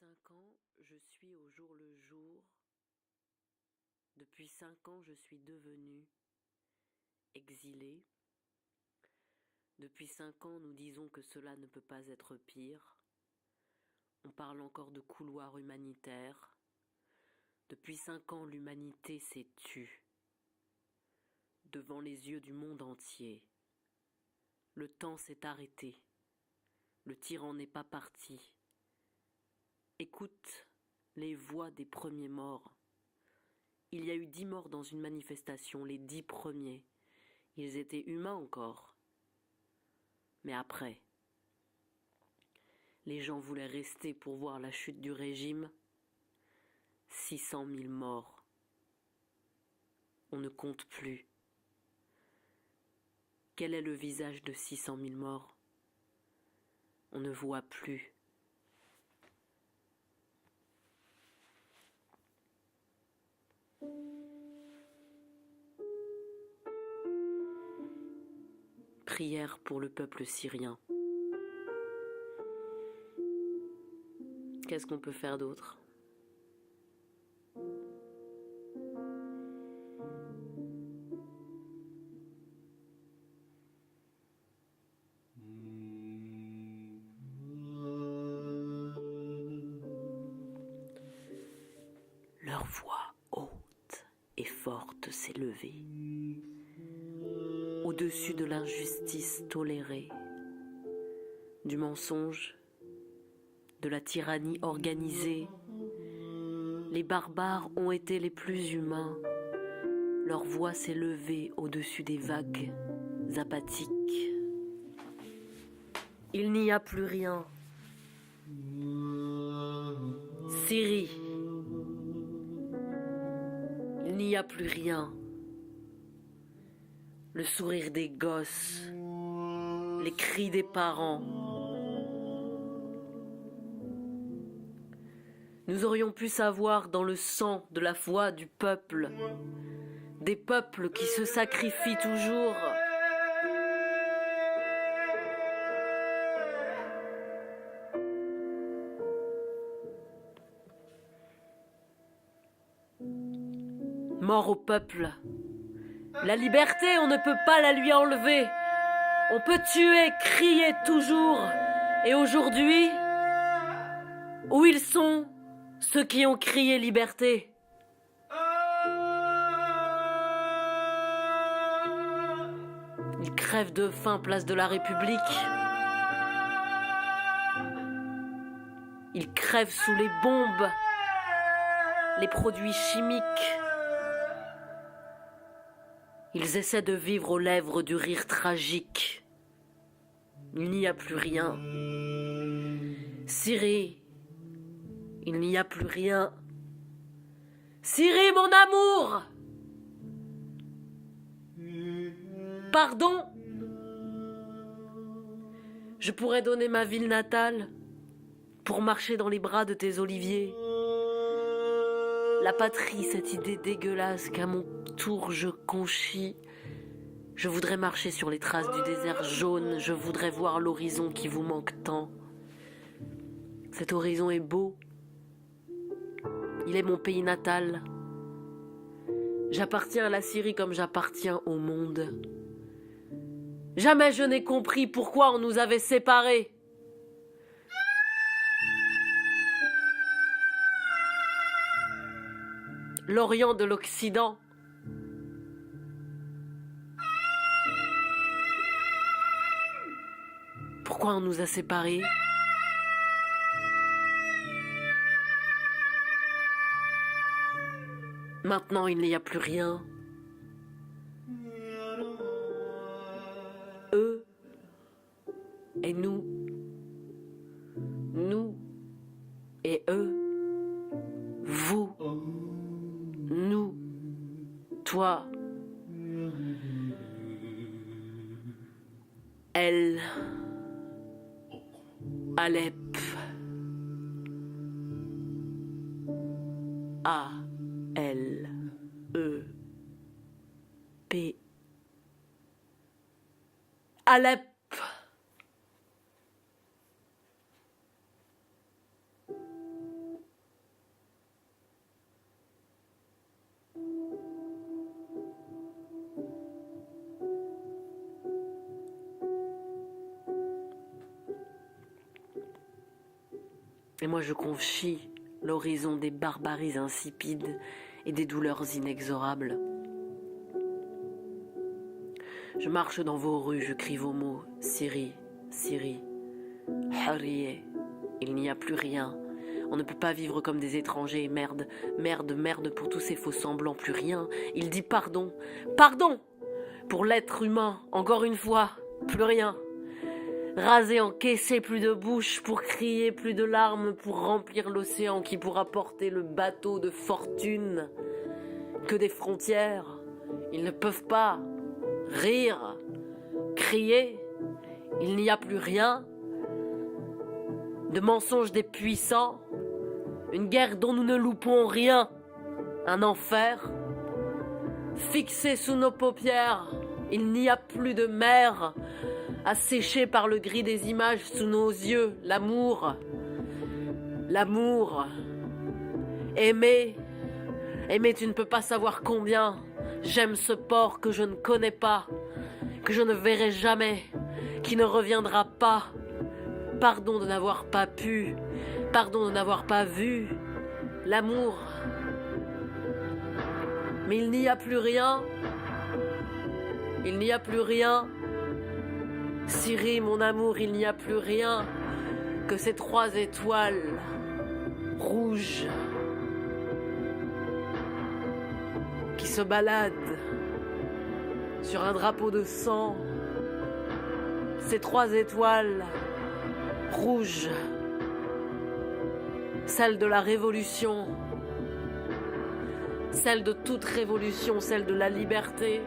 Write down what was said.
5 ans, je suis au jour le jour. Depuis 5 ans, je suis devenue exilée. Depuis 5 ans, nous disons que cela ne peut pas être pire. On parle encore de couloir humanitaire. Depuis 5 ans, l'humanité s'est tue. Devant les yeux du monde entier. Le temps s'est arrêté. Le tyran n'est pas parti. Écoute les voix des premiers morts. Il y a eu 10 morts dans une manifestation, les 10 premiers. Ils étaient humains encore. Mais après, les gens voulaient rester pour voir la chute du régime. 600 000 morts. On ne compte plus. Quel est le visage de 600 000 morts? On ne voit plus. Prière pour le peuple syrien. Qu'est-ce qu'on peut faire d'autre? Leur voix haute et forte s'est levée, au-dessus de l'injustice tolérée, du mensonge, de la tyrannie organisée. Les barbares ont été les plus humains. Leur voix s'est levée au-dessus des vagues apathiques. Il n'y a plus rien. Syrie. Il n'y a plus rien. Le sourire des gosses, les cris des parents. Nous aurions pu savoir dans le sang de la foi du peuple, des peuples qui se sacrifient toujours. Mort au peuple. La liberté, on ne peut pas la lui enlever. On peut tuer, crier toujours. Et aujourd'hui, où ils sont, ceux qui ont crié liberté? Ils crèvent de faim, place de la République. Ils crèvent sous les bombes, les produits chimiques. Ils essaient de vivre aux lèvres du rire tragique. Il n'y a plus rien. Syrie, il n'y a plus rien. Syrie, mon amour! Pardon? Je pourrais donner ma ville natale pour marcher dans les bras de tes oliviers. La patrie, cette idée dégueulasse qu'à mon tour je conchis. Je voudrais marcher sur les traces du désert jaune. Je voudrais voir l'horizon qui vous manque tant. Cet horizon est beau. Il est mon pays natal. J'appartiens à la Syrie comme j'appartiens au monde. Jamais je n'ai compris pourquoi on nous avait séparés. L'Orient de l'Occident. Pourquoi on nous a séparés? Maintenant, il n'y a plus rien. Eux et nous. Nous et eux. Vous. Nous. Toi. Elle. Alep. A-L-E-P. Alep. Et moi je conchis l'horizon des barbaries insipides et des douleurs inexorables. Je marche dans vos rues, je crie vos mots, Syrie, Syrie, Harrier, il n'y a plus rien. On ne peut pas vivre comme des étrangers, merde, merde, merde pour tous ces faux semblants, plus rien. Il dit pardon, pardon pour l'être humain, encore une fois, plus rien. Raser, encaisser, plus de bouche, pour crier, plus de larmes, pour remplir l'océan qui pourra porter le bateau de fortune. Que des frontières, ils ne peuvent pas rire, crier, il n'y a plus rien. De mensonges des puissants, une guerre dont nous ne loupons rien, un enfer. Fixé sous nos paupières, il n'y a plus de mer, asséché par le gris des images sous nos yeux, l'amour, l'amour, aimer, aimer tu ne peux pas savoir combien, j'aime ce port que je ne connais pas, que je ne verrai jamais, qui ne reviendra pas, pardon de n'avoir pas pu, pardon de n'avoir pas vu, l'amour. Mais il n'y a plus rien, il n'y a plus rien. Syrie, mon amour, il n'y a plus rien que ces 3 étoiles rouges qui se baladent sur un drapeau de sang. Ces 3 étoiles rouges, celles de la révolution, celle de toute révolution, celle de la liberté,